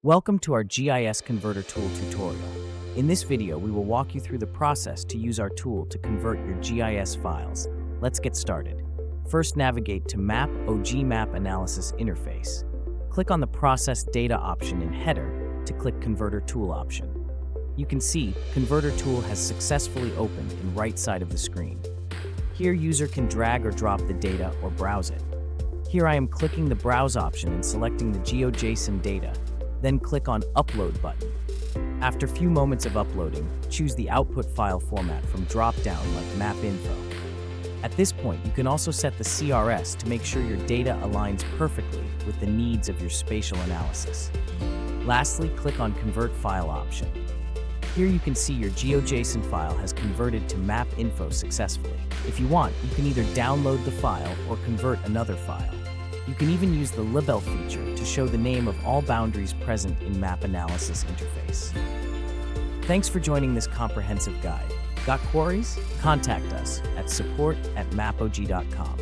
Welcome to our GIS Converter Tool tutorial. In this video, we will walk you through the process to use our tool to convert your GIS files. Let's get started. First, navigate to MAPOG Map Analysis interface. Click on the Process Data option in Header to click Converter Tool option. You can see Converter Tool has successfully opened in right side of the screen. Here, user can drag or drop the data or browse it. Here I am clicking the Browse option and selecting the GeoJSON data. Then click on Upload button. After a few moments of uploading, choose the output file format from drop-down like MapInfo. At this point, you can also set the CRS to make sure your data aligns perfectly with the needs of your spatial analysis. Lastly, click on Convert File option. Here you can see your GeoJSON file has converted to MapInfo successfully. If you want, you can either download the file or convert another file. You can even use the label feature to show the name of all boundaries present in Map Analysis interface. Thanks for joining this comprehensive guide. Got queries? Contact us at support@mapog.com.